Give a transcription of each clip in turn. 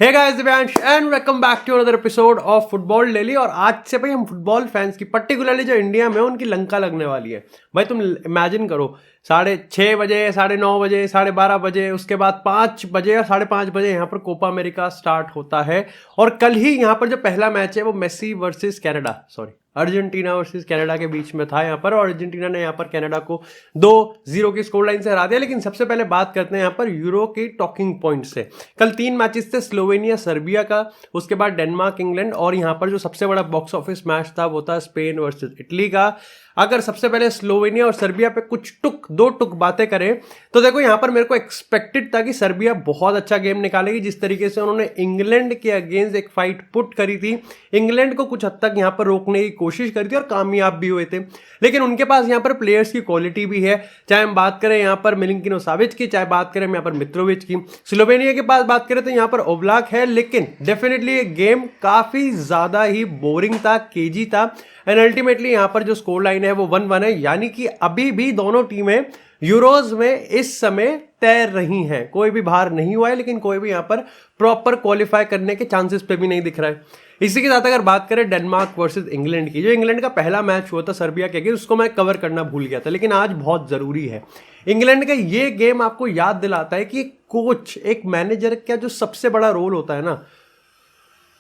Hey guys, Divyansh and welcome back to another episode of football daily. और आज से भाई हम फुटबॉल फैंस की पर्टिकुलरली जो इंडिया में उनकी लंका लगने वाली है। भाई तुम इमेजिन करो 6:30 बजे, 9:30 बजे, 12:30 बजे, उसके बाद 5 बजे और 5:30 बजे यहाँ पर कोपा अमेरिका स्टार्ट होता है। और कल ही यहाँ पर जो पहला मैच है वो Messi versus Canada, sorry Argentina versus Canada के बीच में था यहाँ पर। और अर्जेंटीना ने यहाँ पर कनाडा को 2-0 की स्कोर लाइन से हरा दिया। लेकिन सबसे पहले बात करते हैं यहाँ पर यूरो की टॉकिंग पॉइंट से। कल 3 मैचेस थे, स्लोवेनिया सर्बिया का, उसके बाद डेनमार्क इंग्लैंड, और यहाँ पर जो सबसे बड़ा बॉक्स ऑफिस मैच था वो था स्पेन वर्सेस इटली का। अगर सबसे पहले स्लोवेनिया और सर्बिया पे कुछ दो टुक बातें करें तो देखो यहाँ पर मेरे को एक्सपेक्टेड था कि सर्बिया बहुत अच्छा गेम निकालेगी। जिस तरीके से उन्होंने इंग्लैंड के अगेंस्ट एक फाइट पुट करी थी, इंग्लैंड को कुछ हद तक यहाँ पर रोकने की कोशिश करी थी और कामयाब भी हुए थे। लेकिन उनके पास यहाँ पर प्लेयर्स की क्वालिटी भी है, चाहे हम बात करें यहाँ पर मिलिंकिनो साविच की, चाहे बात करें यहाँ पर मित्रोविच की। स्लोवेनिया के पास बात करें तो यहाँ पर ओब्लाक है, लेकिन डेफिनेटली ये गेम काफी ज्यादा ही बोरिंग था, केजी था। एंड अल्टीमेटली यहाँ पर जो स्कोर लाइन है वो 1-1 है, यानी कि अभी भी दोनों टीमें यूरोज में इस समय तैर रही हैं। कोई भी बाहर नहीं हुआ है, लेकिन कोई भी यहाँ पर प्रॉपर क्वालिफाई करने के चांसेस पे भी नहीं दिख रहा है। इसी के साथ अगर बात करें डेनमार्क वर्सेस इंग्लैंड की, जो इंग्लैंड का पहला मैच हुआ था सर्बिया के अगेंस्ट, उसको मैं कवर करना भूल गया था, लेकिन आज बहुत जरूरी है। इंग्लैंड का ये गेम आपको याद दिलाता है कि कोच, एक मैनेजर का जो सबसे बड़ा रोल होता है ना,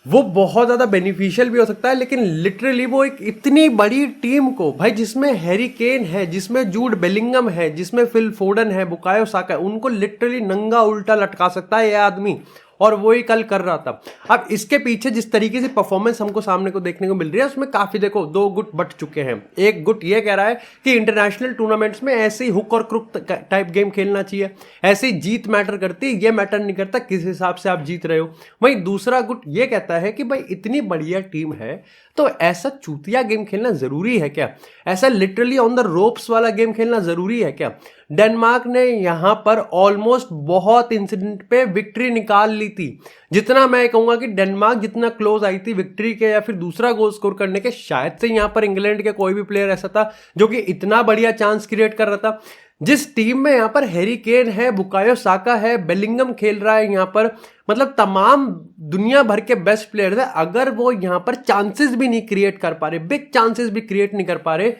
वो बहुत ज्यादा बेनिफिशियल भी हो सकता है। लेकिन लिटरली वो एक इतनी बड़ी टीम को, भाई जिसमें हैरी केन है, जिसमें जूड बेलिंगम है, जिसमें फिल फोडन है, बुकायो साका है, उनको लिटरली नंगा उल्टा लटका सकता है ये आदमी। और वो ही कल कर रहा था। अब इसके पीछे जिस तरीके से परफॉर्मेंस हमको सामने को देखने को मिल रही है, उसमें काफी देखो 2 गुट बट चुके हैं। एक गुट ये कह रहा है कि इंटरनेशनल टूर्नामेंट्स में ऐसे ही हुक और क्रुक टाइप गेम खेलना चाहिए, ऐसे ही जीत मैटर करती है, ये मैटर नहीं करता किस हिसाब से आप जीत रहे हो। वहीं दूसरा गुट ये कहता है कि भाई इतनी बढ़िया टीम है तो ऐसा चूतिया गेम खेलना जरूरी है क्या, ऐसा लिटरली ऑन द रोप्स वाला गेम खेलना जरूरी है क्या। डेनमार्क ने यहां पर ऑलमोस्ट बहुत इंसिडेंट पे विक्ट्री निकाल ली थी। जितना मैं कहूंगा कि डेनमार्क जितना क्लोज आई थी विक्ट्री के या फिर दूसरा गोल स्कोर करने के, शायद से यहां पर इंग्लैंड के कोई भी प्लेयर ऐसा था जो कि इतना बढ़िया चांस क्रिएट कर रहा था। जिस टीम में यहां पर हैरी केन है, बुकायो साका है, बेलिंगम खेल रहा है यहां पर, मतलब तमाम दुनिया भर के बेस्ट प्लेयर्स है, अगर वो यहां पर चांसेस भी नहीं क्रिएट कर पा रहे, बिग चांसेस भी क्रिएट नहीं कर पा रहे,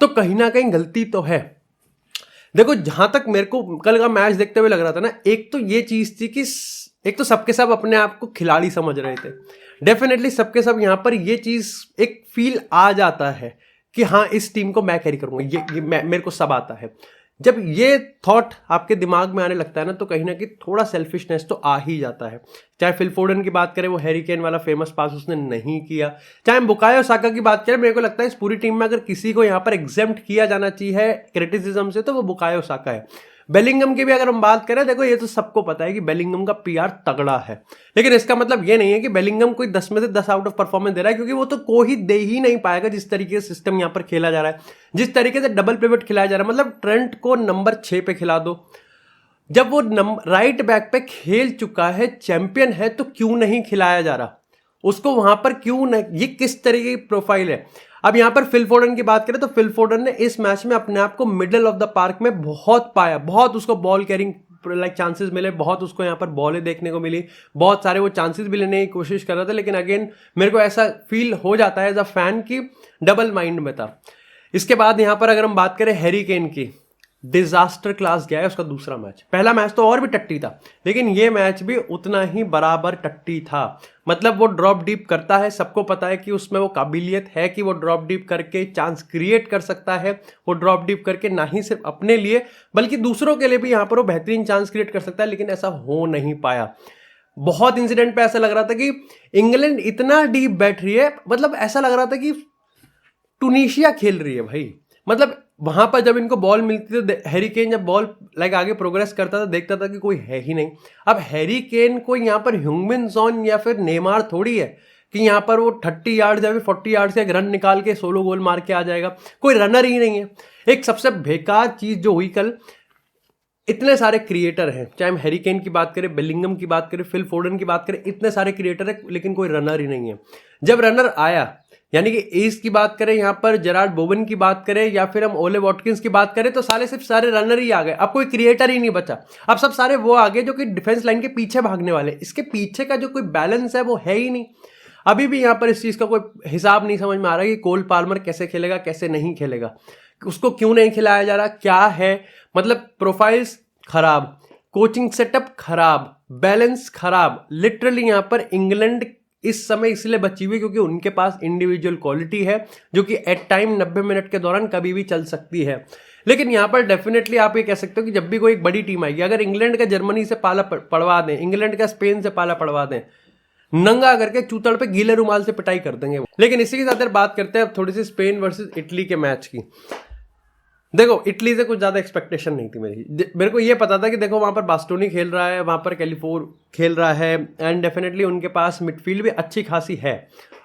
तो कहीं ना कहीं गलती तो है। देखो जहां तक मेरे को कल का मैच देखते हुए लग रहा था ना, एक तो ये चीज थी कि एक तो सबके सब अपने आप को खिलाड़ी समझ रहे थे। डेफिनेटली सबके सब यहां पर ये चीज एक फील आ जाता है कि हाँ इस टीम को मैं कैरी करूंगा, ये मेरे को सब आता है। जब ये थॉट आपके दिमाग में आने लगता है ना, तो कहीं ना कहीं थोड़ा सेल्फिशनेस तो आ ही जाता है। चाहे फिल फोडन की बात करें, वो हैरी केन वाला फेमस पास उसने नहीं किया, चाहे हम बुकायो साका की बात करें, मेरे को लगता है इस पूरी टीम में अगर किसी को यहाँ पर एग्जेम्प्ट किया जाना चाहिए क्रिटिसिज्म से तो वो बुकायो साका है। बेलिंगम की भी अगर हम बात करें, देखो ये तो सबको पता है कि बेलिंगम का पीआर तगड़ा है, लेकिन इसका मतलब ये नहीं है कि बेलिंगम कोई 10 में से 10 आउट ऑफ परफॉर्मेंस दे रहा है, क्योंकि वो तो कोई दे ही नहीं पाएगा जिस तरीके से सिस्टम यहां पर खेला जा रहा है, जिस तरीके से डबल पिवट खिलाया जा रहा है। मतलब ट्रेंट को नंबर 6 पे खिला दो, जब वो राइट बैक पे खेल चुका है, चैंपियन है, तो क्यों नहीं खिलाया जा रहा उसको वहां पर, क्यों नहीं? ये किस तरीके की प्रोफाइल है। अब यहां पर फिल फोडन की बात करें तो फिल फोडन ने इस मैच में अपने आप को मिडल ऑफ द पार्क में बहुत पाया, बहुत उसको बॉल कैरिंग चांसेस मिले, बहुत उसको यहां पर बॉलें देखने को मिली, बहुत सारे वो चांसेस भी लेने की कोशिश कर रहा था। लेकिन अगेन मेरे को ऐसा फील हो जाता है एज अ फैन की डबल माइंड में था। इसके बाद यहां पर अगर हम बात करें हैरी केन की, डिजास्टर क्लास गया है उसका दूसरा मैच। पहला मैच तो और भी टट्टी था, लेकिन ये मैच भी उतना ही बराबर टट्टी था। मतलब वो ड्रॉप डीप करता है, सबको पता है कि उसमें वो काबिलियत है कि वो ड्रॉप डीप करके चांस क्रिएट कर सकता है। वो ड्रॉप डीप करके ना ही सिर्फ अपने लिए बल्कि दूसरों के लिए भी यहाँ पर वो बेहतरीन चांस क्रिएट कर सकता है, लेकिन ऐसा हो नहीं पाया। बहुत इंसिडेंट पे ऐसा लग रहा था कि इंग्लैंड इतना डीप बैठ रही है, मतलब ऐसा लग रहा था कि टूनिशिया खेल रही है भाई। मतलब वहां पर जब इनको बॉल मिलती थी, हैरी केन जब बॉल आगे प्रोग्रेस करता था, देखता था कि कोई है ही नहीं। अब हैरी केन को यहाँ पर ह्यूंगमिन सॉन या फिर नेमार थोड़ी है कि यहाँ पर वो 30 यार्ड या फिर 40 यार्ड से एक रन निकाल के सोलो गोल मार के आ जाएगा, कोई रनर ही नहीं है। एक सबसे बेकार चीज जो हुई कल, इतने सारे क्रिएटर हैं, चाहे हम हैरी केन की बात करें, बेलिंगम की बात करें, फिल फोडन की बात करें, इतने सारे क्रिएटर है, लेकिन कोई रनर ही नहीं है। जब रनर आया यानी कि ईस्ट की बात करें, यहाँ पर जेरार्ड बोवन की बात करें, या फिर हम ओले वॉटकिंस की बात करें, तो सिर्फ सारे रनर ही आ गए। अब कोई क्रिएटर ही नहीं बचा। अब सब सारे वो आ गए जो कि डिफेंस लाइन के पीछे भागने वाले। इसके पीछे का जो कोई बैलेंस है वो है ही नहीं। अभी भी यहाँ पर इस चीज़ का कोई हिसाब नहीं समझ में आ रहा कि कोल पाल्मर कैसे खेलेगा, कैसे नहीं खेलेगा, उसको क्यों नहीं खिलाया जा रहा, क्या है। मतलब प्रोफाइल्स खराब, कोचिंग सेटअप खराब, बैलेंस खराब। लिटरली यहाँ पर इंग्लैंड इस समय इसलिए बची हुई क्योंकि उनके पास इंडिविजुअल क्वालिटी है जो कि एट टाइम 90 मिनट के दौरान कभी भी चल सकती है। लेकिन यहाँ पर डेफिनेटली आप ये कह सकते हो कि जब भी कोई एक बड़ी टीम आएगी, अगर इंग्लैंड का जर्मनी से पाला पड़वा दें, इंग्लैंड का स्पेन से पाला पड़वा दें, नंगा करके चूतड़ पे गीले रुमाल से पिटाई कर देंगे। लेकिन इसी के साथ बात करते हैं अब थोड़ी सी स्पेन वर्सेस इटली के मैच की। देखो, इटली से कुछ ज़्यादा एक्सपेक्टेशन नहीं थी मेरे को ये पता था कि देखो वहाँ पर बास्टोनी खेल रहा है, वहाँ पर कैलिफोर खेल रहा है, एंड डेफिनेटली उनके पास मिडफील्ड भी अच्छी खासी है।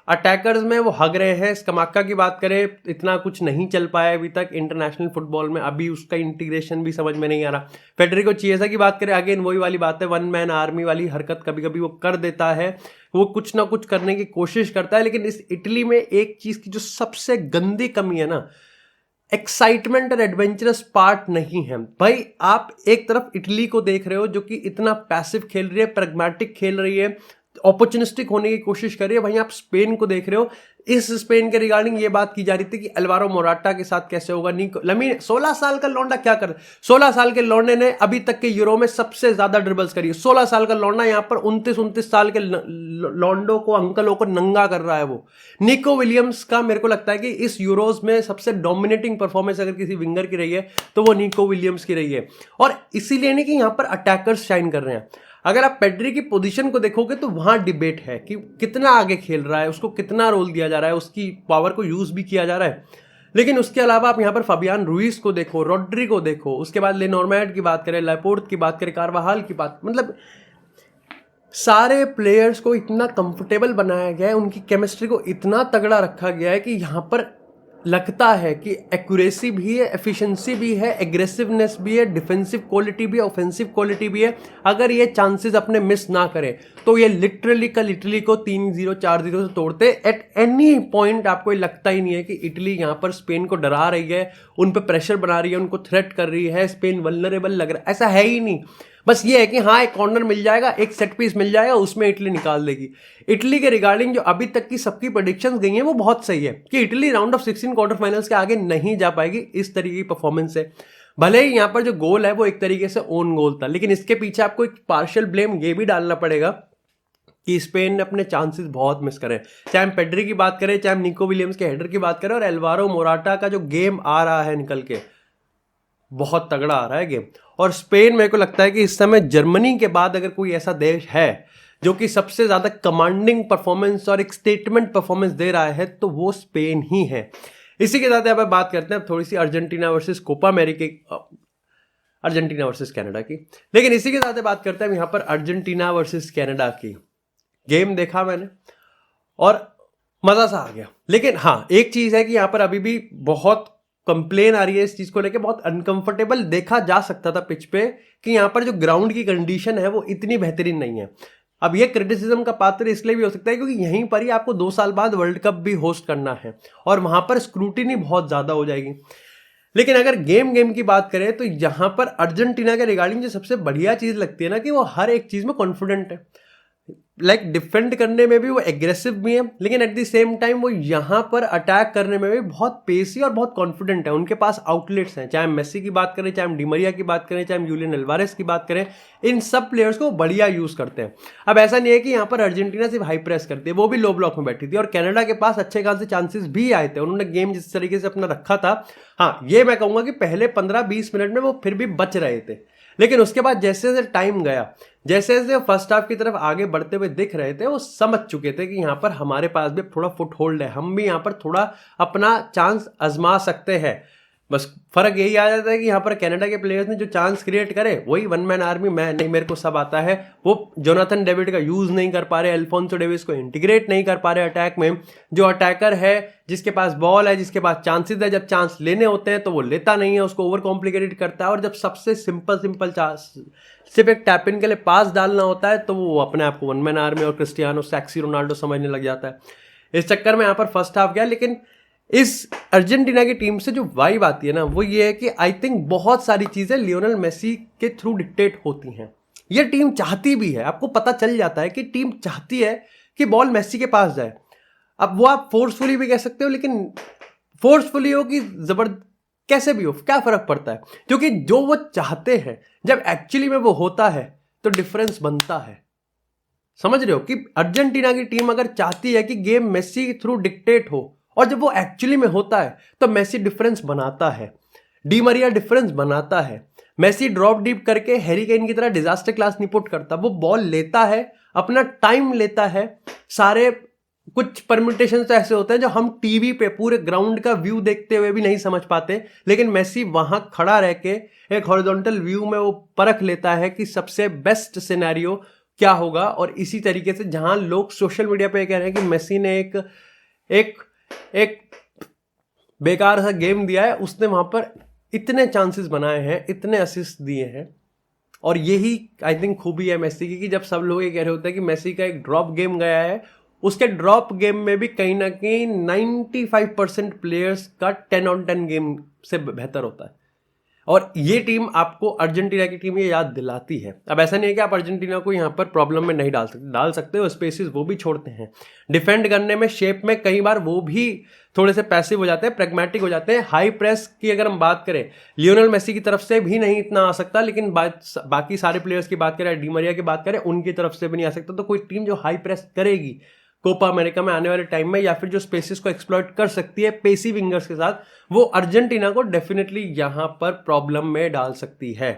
अटैकर्स में वो हग रहे हैं। स्कमाका की बात करें, इतना कुछ नहीं चल पाया अभी तक इंटरनेशनल फुटबॉल में, अभी उसका इंटीग्रेशन भी समझ में नहीं आ रहा। फेडरिको चिएजा की बात करें, अगेन वही वाली बात है, वन मैन आर्मी वाली हरकत कभी कभी वो कर देता है, वो कुछ ना कुछ करने की कोशिश करता है। लेकिन इस इटली में एक चीज़ की जो सबसे गंदी कमी है ना, एक्साइटमेंट और एडवेंचरस पार्ट नहीं है भाई। आप एक तरफ इटली को देख रहे हो जो कि इतना पैसिव खेल रही है, प्रैग्मेटिक खेल रही है, अपॉर्चुनिस्टिक होने की कोशिश कर रही है। वहीं आप स्पेन को देख रहे हो। इस स्पेन के रिगार्डिंग ये बात की जा रही थी कि अल्वारो मोराटा के साथ कैसे होगा। निको लमीन 16 साल का लौंडा क्या कर, 16 साल के लौंडे ने अभी तक के यूरो में सबसे ज्यादा ड्रिबल्स करी है। 16 साल का लौंडा यहाँ पर 29 साल के लौंडों को, अंकलों को नंगा कर रहा है वो। निको विलियम्स का मेरे को लगता है कि इस यूरोज में सबसे डोमिनेटिंग परफॉर्मेंस अगर किसी विंगर की रही है तो वो निको विलियम्स की रही है। और इसीलिए नहीं कि यहाँ पर अटैकर्स शाइन कर रहे हैं। अगर आप पेड्री की पोजीशन को देखोगे तो वहां डिबेट है कि कितना आगे खेल रहा है, उसको कितना रोल दिया जा रहा है, उसकी पावर को यूज भी किया जा रहा है। लेकिन उसके अलावा आप यहाँ पर फबियान रुइस को देखो, रोड्री को देखो, उसके बाद लेनॉर्मैट की बात करें, लैपोर्ट की बात करें, कार्वाहाल की बात, मतलब सारे प्लेयर्स को इतना कंफर्टेबल बनाया गया है, उनकी केमिस्ट्री को इतना तगड़ा रखा गया है कि यहाँ पर लगता है कि एक्यूरेसी भी है, एफिशिएंसी भी है, एग्रेसिवनेस भी है, डिफेंसिव क्वालिटी भी है, ऑफेंसिव क्वालिटी भी है। अगर ये चांसेस अपने मिस ना करें तो ये लिटरली कल इटली को 3-0 4-0 से तोड़ते। एट एनी पॉइंट आपको ये लगता ही नहीं है कि इटली यहाँ पर स्पेन को डरा रही है, उन पर प्रेशर बना रही है, उनको थ्रेट कर रही है, स्पेन वल्नरेबल लग रहा है, ऐसा है ही नहीं। बस ये है कि हाँ, एक कॉर्नर मिल जाएगा, एक सेट पीस मिल जाएगा, उसमें इटली निकाल देगी। इटली के रिगार्डिंग जो अभी तक की सबकी प्रेडिक्शंस गई हैं वो बहुत सही है कि Italy round of 16 quarter finals के आगे नहीं जा पाएगी इस तरीके की परफॉर्मेंस से। भले ही यहाँ पर जो गोल है वो एक तरीके से ओन गोल था, लेकिन इसके पीछे आपको एक पार्शियल ब्लेम ये भी डालना पड़ेगा कि स्पेन ने अपने चांसेस बहुत मिस करे। चाहे हम पेड्री की बात करें, चाहे हम निको विलियम्स के हेडर की बात करें, और एल्वारो मोराटा का जो गेम आ रहा है निकल के, बहुत तगड़ा आ रहा है गेम। और स्पेन, मेरे को लगता है कि इस समय जर्मनी के बाद अगर कोई ऐसा देश है जो कि सबसे ज्यादा कमांडिंग परफॉर्मेंस और एक स्टेटमेंट परफॉर्मेंस दे रहा है तो वो स्पेन ही है। इसी के साथ अब बात करते हैं थोड़ी सी Argentina versus Copa America, Argentina versus Canada की। लेकिन इसी के साथ बात करते हैं यहाँ पर अर्जेंटीना वर्सेस कनाडा की। गेम देखा मैंने और मजा सा आ गया। लेकिन हाँ, एक चीज है कि यहाँ पर अभी भी बहुत कंप्लेन आ रही है इस चीज को लेके, बहुत अनकंफर्टेबल देखा जा सकता था पिच पे कि यहाँ पर जो ग्राउंड की कंडीशन है वो इतनी बेहतरीन नहीं है। अब ये क्रिटिसिज्म का पात्र इसलिए भी हो सकता है क्योंकि यहीं पर ही आपको 2 साल बाद वर्ल्ड कप भी होस्ट करना है और वहां पर स्क्रूटिनी बहुत ज्यादा हो जाएगी। लेकिन अगर गेम की बात करें तो यहां पर अर्जेंटीना के रिगार्डिंग जो सबसे बढ़िया चीज लगती है ना कि वो हर एक चीज में कॉन्फिडेंट है। लाइक डिफेंड करने में भी वो एग्रेसिव भी है, लेकिन एट द सेम टाइम वो यहाँ पर अटैक करने में भी बहुत पेसी और बहुत कॉन्फिडेंट है। उनके पास आउटलेट्स हैं, चाहे हम मेसी की बात करें, चाहे हम डिमरिया की बात करें, चाहे हम यूलियन अल्वारेस की बात करें, इन सब प्लेयर्स को बढ़िया यूज करते हैं। अब ऐसा नहीं है कि यहाँ पर अर्जेंटीना सिर्फ हाई प्रेस करती है, वो भी लो ब्लॉक में बैठी थी और कनाडा के पास अच्छे खासे चांसेस भी आए थे। उन्होंने गेम जिस तरीके से अपना रखा था, हाँ ये मैं कहूंगा कि पहले 15-20 मिनट में वो फिर भी बच रहे थे। लेकिन उसके बाद जैसे जैसे टाइम गया, जैसे जैसे फर्स्ट हाफ की तरफ आगे बढ़ते हुए दिख रहे थे, वो समझ चुके थे कि यहाँ पर हमारे पास भी थोड़ा फुट होल्ड है, हम भी यहाँ पर थोड़ा अपना चांस आजमा सकते हैं। बस फर्क यही आ जाता है कि यहाँ पर कनाडा के प्लेयर्स ने जो चांस क्रिएट करे वही वन मैन आर्मी, मैं नहीं, मेरे को सब आता है, वो जोनाथन डेविड का यूज नहीं कर पा रहे, अल्फोंसो डेविस को इंटीग्रेट नहीं कर पा रहे अटैक में। जो अटैकर है, जिसके पास बॉल है, जिसके पास चांसेस है, जब चांस लेने होते हैं तो वो लेता नहीं है, उसको ओवर कॉम्प्लिकेटेड करता है। और जब सबसे सिंपल चांस, सिर्फ एक टैप इन के लिए पास डालना होता है, तो वो अपने आप को वन मैन आर्मी और क्रिस्टियानो, सेक्सी रोनाल्डो समझने लग जाता है। इस चक्कर में यहाँ पर फर्स्ट हाफ गया। लेकिन इस अर्जेंटीना की टीम से जो वाइब आती है ना, वो ये है कि आई थिंक बहुत सारी चीज़ें लियोनेल मेसी के थ्रू डिक्टेट होती हैं। ये टीम चाहती भी है, आपको पता चल जाता है कि टीम चाहती है कि बॉल मेसी के पास जाए। अब वो आप फोर्सफुली भी कह सकते हो, लेकिन फोर्सफुली हो कि कैसे भी हो, क्या फर्क पड़ता है, क्योंकि जो वो चाहते हैं जब एक्चुअली में वो होता है तो डिफरेंस बनता है। समझ रहे हो कि अर्जेंटीना की टीम अगर चाहती है कि गेम मेसी के थ्रू डिक्टेट हो, और जब वो एक्चुअली में होता है तो मेसी डिफरेंस बनाता है, डी मरिया डिफरेंस बनाता है। मेसी ड्रॉप डीप करके हैरी केन की तरह डिजास्टर क्लास नहीं पुट करता, वो बॉल लेता है, अपना टाइम लेता है। सारे कुछ परम्यूटेशन तो ऐसे होते हैं जो हम टीवी पे पूरे ग्राउंड का व्यू देखते हुए भी नहीं समझ पाते, लेकिन मेसी वहां खड़ा रह के एक हॉरिजॉन्टल व्यू में वो परख लेता है कि सबसे बेस्ट सिनेरियो क्या होगा। और इसी तरीके से जहां लोग सोशल मीडिया पे कह रहे हैं कि मेसी ने एक बेकार सा गेम दिया है, उसने वहां पर इतने चांसेस बनाए हैं, इतने असिस्ट दिए हैं। और यही आई थिंक खूबी है मेसी की कि जब सब लोग ये कह रहे होते हैं कि मेसी का एक ड्रॉप गेम गया है, उसके ड्रॉप गेम में भी कहीं ना कहीं 95% प्लेयर्स का 10 on 10 गेम से बेहतर होता है। और ये टीम आपको, अर्जेंटीना की टीम, ये याद दिलाती है। अब ऐसा नहीं है कि आप अर्जेंटीना को यहाँ पर प्रॉब्लम में नहीं डाल सकते हो, स्पेसेस वो भी छोड़ते हैं। डिफेंड करने में, शेप में कई बार वो भी थोड़े से पैसिव हो जाते हैं, प्रैग्मेटिक हो जाते हैं। हाई प्रेस की अगर हम बात करें, लियोनेल मेसी की तरफ से भी नहीं इतना आ सकता, लेकिन बाकी सारे प्लेयर्स की बात करें, डी मरिया की बात करें, उनकी तरफ से भी नहीं आ सकता। तो कोई टीम जो हाई प्रेस करेगी कोपा अमेरिका में आने वाले टाइम में, या फिर जो स्पेसेस को एक्सप्लॉइट कर सकती है पेसी विंगर्स के साथ, वो अर्जेंटीना को डेफिनेटली यहां पर प्रॉब्लम में डाल सकती है।